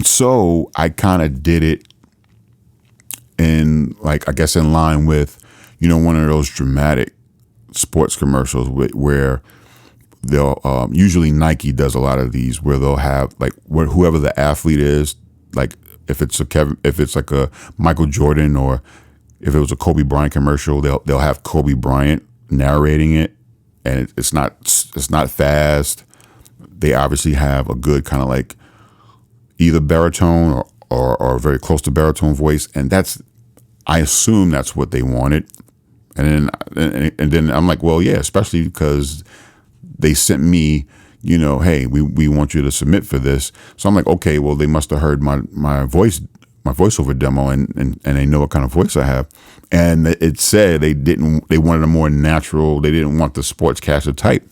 So I kind of did it in, like, I guess in line with, one of those dramatic sports commercials where they'll, usually Nike does a lot of these where they'll have like whoever the athlete is, like if it's like a Michael Jordan, or if it was a Kobe Bryant commercial, they'll have Kobe Bryant narrating it, and it's not fast. They obviously have a good kind of like either baritone or very close to baritone voice, and I assume that's what they wanted. And then I'm like, well, yeah, especially because they sent me, hey, we want you to submit for this. So I'm like, okay, well, they must have heard my voiceover demo and they know what kind of voice I have. And it said they wanted a more natural, they didn't want the sportscaster type.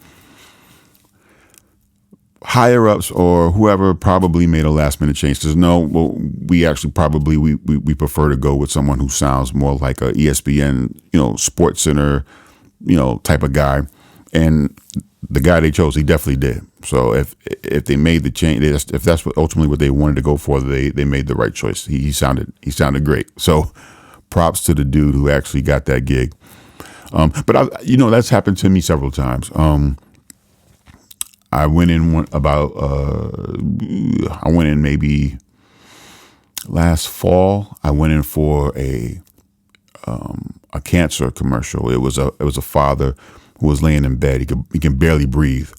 Higher ups or whoever probably made a last minute change. Says no, well, we actually probably we prefer to go with someone who sounds more like a ESPN, Sports Center, type of guy. And the guy they chose, he definitely did. So if they made the change, if that's ultimately what they wanted to go for, they made the right choice. He sounded great. So props to the dude who actually got that gig. But that's happened to me several times. I went in maybe last fall. I went in for a cancer commercial. It was a father who was laying in bed. He can barely breathe,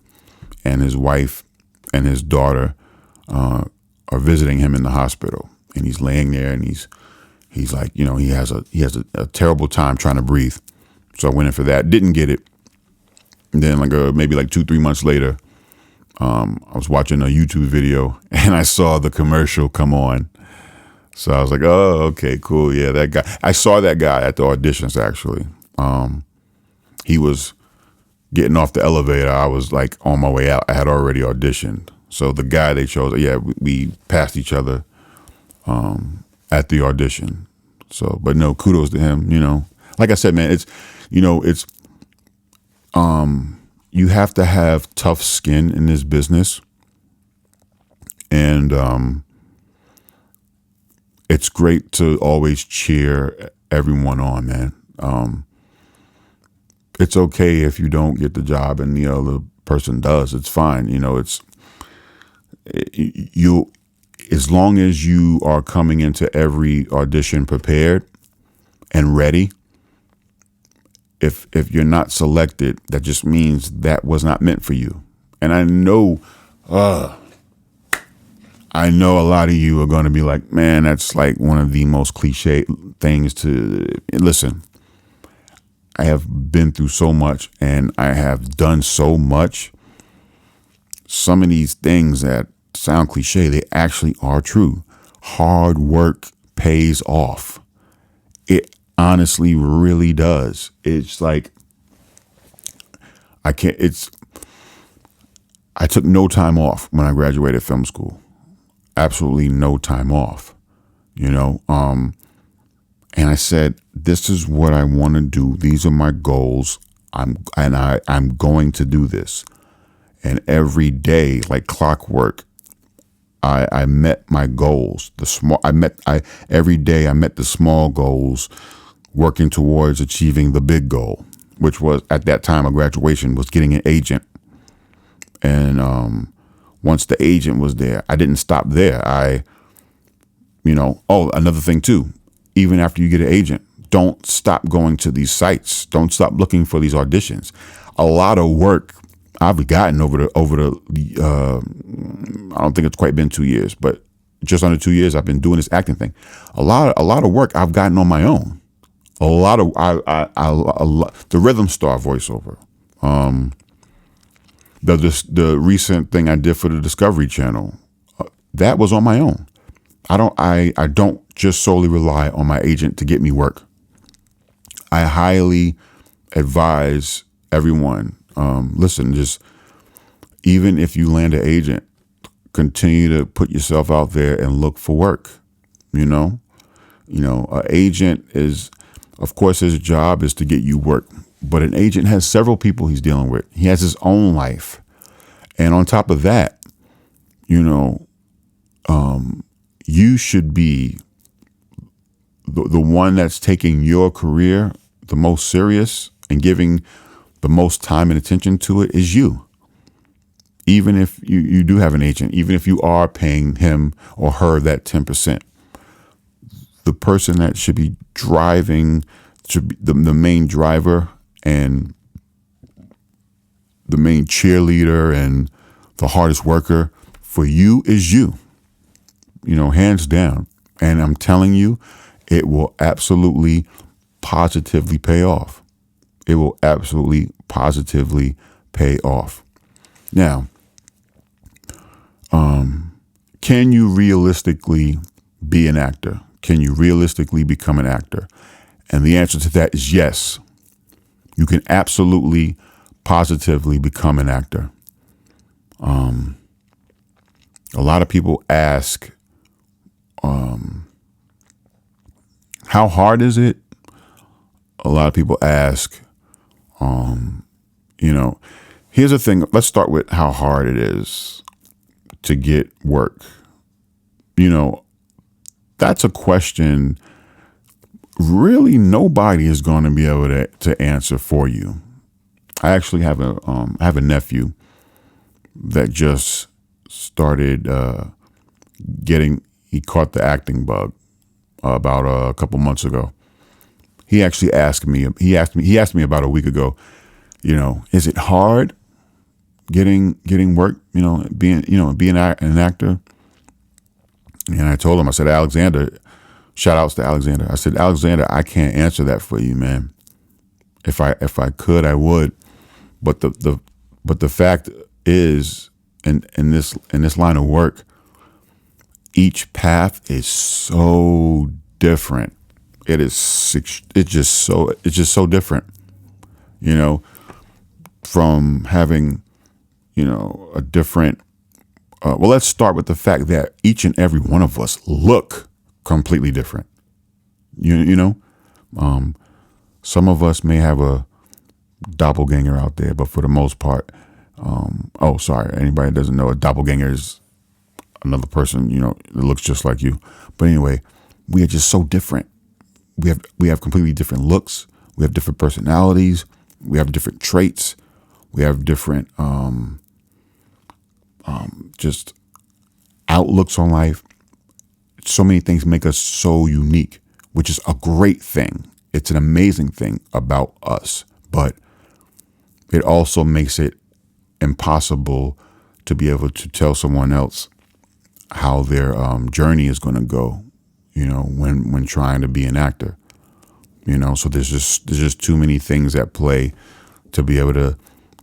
and his wife and his daughter are visiting him in the hospital, and he's laying there, and he's like, he has a terrible time trying to breathe. So I went in for that. Didn't get it. And then maybe 2-3 months later, I was watching a YouTube video and I saw the commercial come on. So I was like, oh, okay, cool. Yeah, that guy. I saw that guy at the auditions, actually. He was getting off the elevator. I was on my way out. I had already auditioned. So the guy they chose, yeah, we passed each other at the audition. So, but no, kudos to him. Like I said, man, it's you have to have tough skin in this business, and it's great to always cheer everyone on, man. It's okay if you don't get the job and the other person does. It's fine. You, as long as you are coming into every audition prepared and ready. If you're not selected, that just means that was not meant for you. And I know a lot of you are going to be like, man, that's like one of the most cliche things to listen. I have been through so much and I have done so much. Some of these things that sound cliche, they actually are true. Hard work pays off. It honestly really does. It's like, I took no time off when I graduated film school. Absolutely no time off, and I said, this is what I want to do. These are my goals. I'm going to do this. And every day, like clockwork, I met my goals. Every day I met the small goals, working towards achieving the big goal, which was at that time of graduation was getting an agent. And once the agent was there, I didn't stop there. Another thing too, even after you get an agent, don't stop going to these sites. Don't stop looking for these auditions. A lot of work I've gotten over the I don't think it's quite been 2 years, but just under 2 years I've been doing this acting thing. A lot of work I've gotten on my own. A lot of the Rhythm Star voiceover, the recent thing I did for the Discovery Channel, that was on my own. I don't just solely rely on my agent to get me work. I highly advise everyone, listen, just even if you land an agent, continue to put yourself out there and look for work. An agent is, of course, his job is to get you work, but an agent has several people he's dealing with. He has his own life. And on top of that, you should be the one that's taking your career the most serious and giving the most time and attention to it is you. Even if you do have an agent, even if you are paying him or her that 10%, the person that should be driving, should be the main driver and the main cheerleader and the hardest worker for you is you, hands down. And I'm telling you, it will absolutely positively pay off. It will absolutely positively pay off. Now, can you realistically be an actor? Can you realistically become an actor? And the answer to that is yes. You can absolutely, positively become an actor. A lot of people ask, how hard is it? A lot of people ask, here's the thing. Let's start with how hard it is to get work. That's a question really nobody is going to be able to answer for you. I actually have a nephew that just started he caught the acting bug about a couple months ago. He actually asked me about a week ago, is it hard getting work, being an actor? And I told him, I said, Alexander, shout outs to Alexander. I said, Alexander, I can't answer that for you, man. If I could, I would. But the fact is, in this line of work, each path is so different. It's just so different. From having, a different. Well, let's start with the fact that each and every one of us look completely different. You know, some of us may have a doppelganger out there, but for the most part, oh, sorry, anybody that doesn't know, a doppelganger is another person, that looks just like you. But anyway, we are just so different. We have completely different looks. We have different personalities. We have different traits. We have different just outlooks on life. So many things make us so unique, which is a great thing. It's an amazing thing about us, but it also makes it impossible to be able to tell someone else how their journey is going to go, when trying to be an actor. So there's just too many things at play to be able to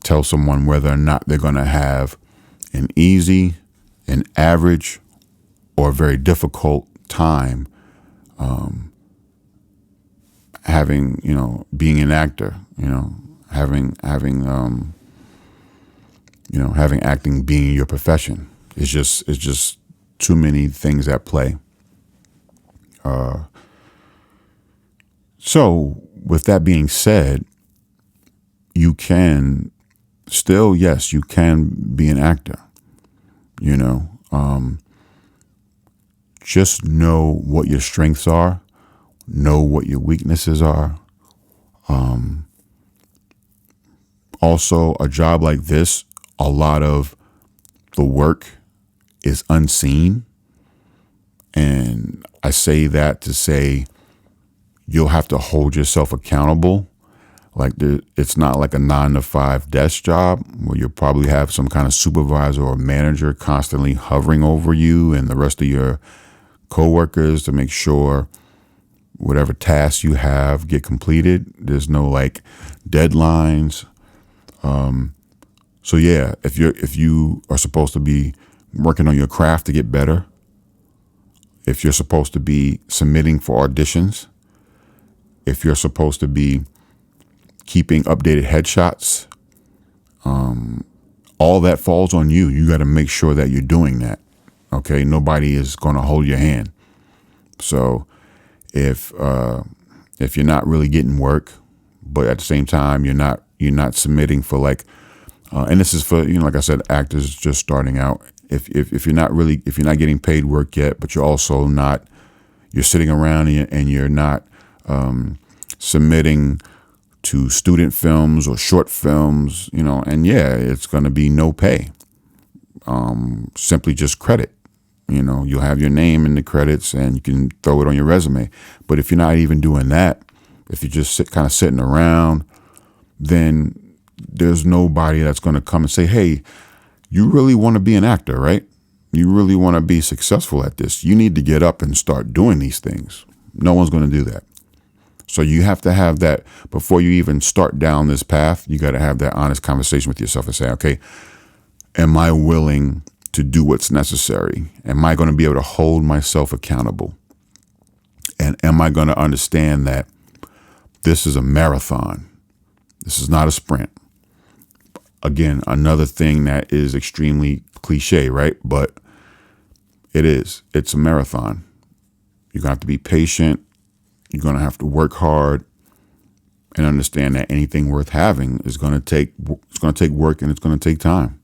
tell someone whether or not they're going to have an easy, an average, or a very difficult time being an actor, having acting being your profession. It's just too many things at play. So with that being said, you can still, yes, you can be an actor, just know what your strengths are, know what your weaknesses are. Also, a job like this, a lot of the work is unseen. And I say that to say you'll have to hold yourself accountable. Like it's not like a 9-to-5 desk job where you'll probably have some kind of supervisor or manager constantly hovering over you and the rest of your coworkers to make sure whatever tasks you have get completed. There's no like deadlines. So yeah, if you are supposed to be working on your craft to get better, if you're supposed to be submitting for auditions, if you're supposed to be keeping updated headshots, all that falls on you. You got to make sure that you're doing that. Okay, nobody is going to hold your hand. So if you're not really getting work, but at the same time you're not submitting for like, and this is for like I said, actors just starting out. If you're not getting paid work yet, but you're sitting around and you're not submitting to student films or short films, and yeah, it's going to be no pay. Simply just credit. You'll have your name in the credits and you can throw it on your resume. But if you're not even doing that, if you're just kind of sitting around, then there's nobody that's going to come and say, hey, you really want to be an actor, right? You really want to be successful at this. You need to get up and start doing these things. No one's going to do that. So you have to have that before you even start down this path. You got to have that honest conversation with yourself and say, okay, am I willing to do what's necessary? Am I going to be able to hold myself accountable? And am I going to understand that this is a marathon? This is not a sprint. Again, another thing that is extremely cliche, right? But it is. It's a marathon. You're going to have to be patient. You're going to have to work hard and understand that anything worth having is going to take work and it's going to take time.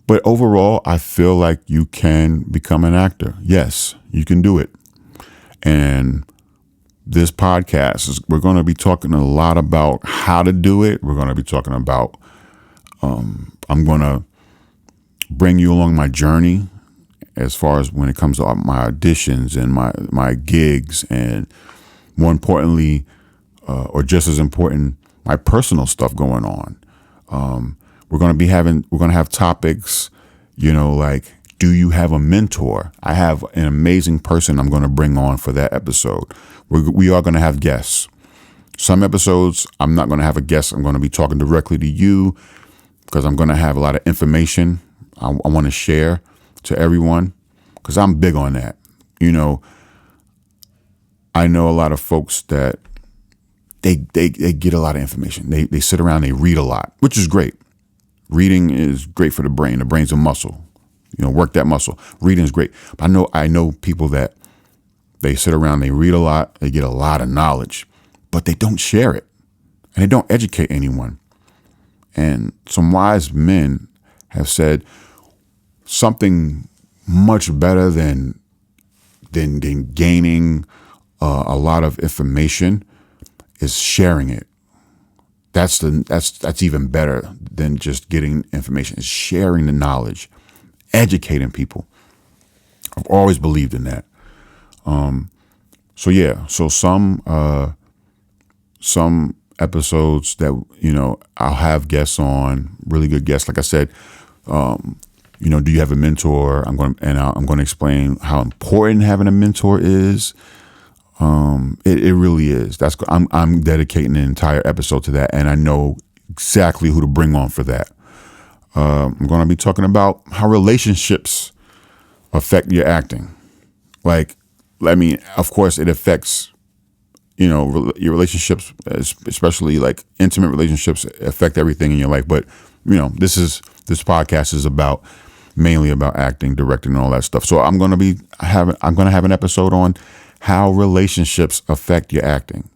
But overall, I feel like you can become an actor. Yes, you can do it. And this podcast we're going to be talking a lot about how to do it. We're going to be talking about, I'm going to bring you along my journey as far as when it comes to my auditions and my gigs, and more importantly, or just as important, my personal stuff going on. We're going to have topics, like, do you have a mentor? I have an amazing person I'm going to bring on for that episode. We are going to have guests. Some episodes, I'm not going to have a guest. I'm going to be talking directly to you because I'm going to have a lot of information I want to share to everyone because I'm big on that. I know a lot of folks that they get a lot of information. They sit around, they read a lot, which is great. Reading is great for the brain. The brain's a muscle. work that muscle. Reading is great. But I know people that they sit around, they read a lot, they get a lot of knowledge, but they don't share it and they don't educate anyone. And some wise men have said something much better than gaining a lot of information is sharing it. That's even better than just getting information. It's sharing the knowledge, educating people. I've always believed in that. So some episodes that I'll have guests on, really good guests. Like I said, do you have a mentor? I'm going to explain how important having a mentor is. It really is. I'm dedicating an entire episode to that, and I know exactly who to bring on for that. I'm going to be talking about how relationships affect your acting. Of course, it affects, your relationships, especially like intimate relationships, affect everything in your life. But this podcast is mainly about acting, directing, and all that stuff. So I'm going to have an episode on how relationships affect your acting,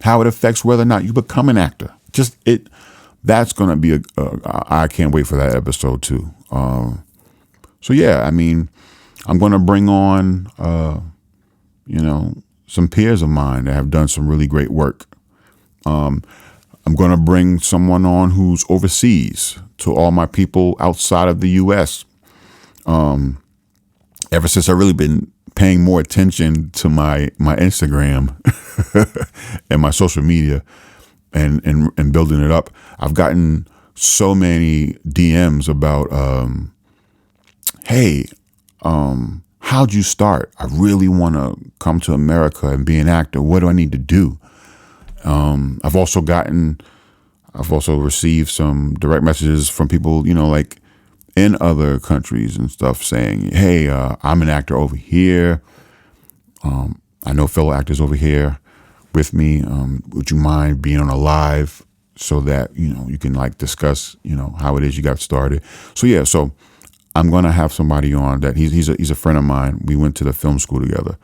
how it affects whether or not you become an actor. That's going to be I can't wait for that episode too. I'm going to bring on, some peers of mine that have done some really great work. I'm going to bring someone on who's overseas, to all my people outside of the U.S. Ever since I've really been paying more attention to my Instagram and my social media and building it up, I've gotten so many DMs about, hey, how'd you start? I really want to come to America and be an actor. What do I need to do? I've also received some direct messages from people, like in other countries and stuff, saying, hey, I'm an actor over here. I know fellow actors over here with me. Would you mind being on a live so that, you can discuss, how it is you got started? So I'm going to have somebody on that he's a friend of mine. We went to the film school together,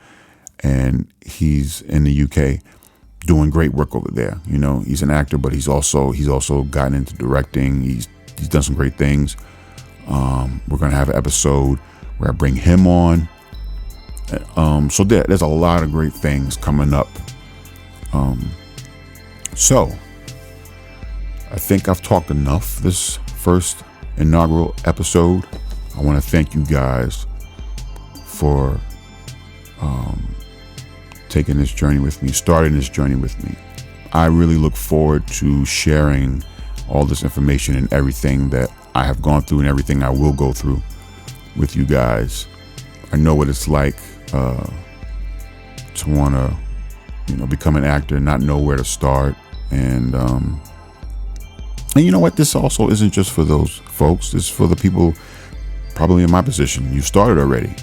and he's in the UK doing great work over there. He's an actor, but he's also gotten into directing. He's done some great things. We're going to have an episode where I bring him on. So there's a lot of great things coming up. So I think I've talked enough this first inaugural episode. I want to thank you guys for taking this journey with me, starting this journey with me. I really look forward to sharing all this information and everything that I have gone through and everything I will go through with you guys. I know what it's like to want to, become an actor and not know where to start. And you know what? This also isn't just for those folks. This is for the people probably in my position. You started already,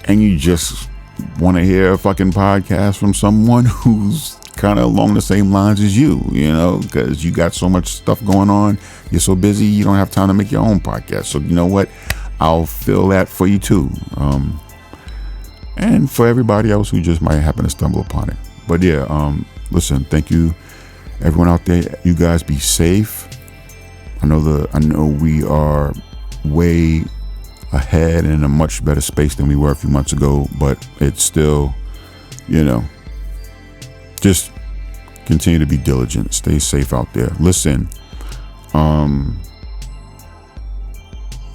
and you just want to hear a fucking podcast from someone who's kind of along the same lines as you, because you got so much stuff going on. You're so busy, you don't have time to make your own podcast. So you know what? I'll fill that for you too. And for everybody else who just might happen to stumble upon it. But listen, thank you everyone out there. You guys be safe. I know we are way ahead and in a much better space than we were a few months ago, but it's still, just continue to be diligent. Stay safe out there. Listen,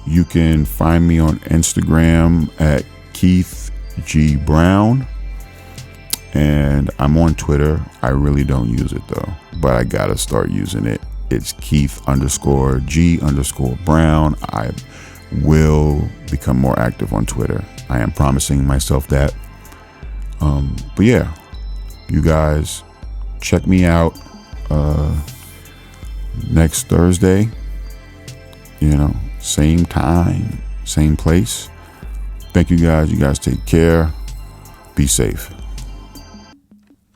you can find me on Instagram at Keith G. Brown, and I'm on Twitter. I really don't use it though, but I gotta start using it. It's Keith_G_Brown. I will become more active on Twitter. I am promising myself that. But yeah, you guys check me out next Thursday. Same time, same place. Thank you guys. You guys take care. Be safe.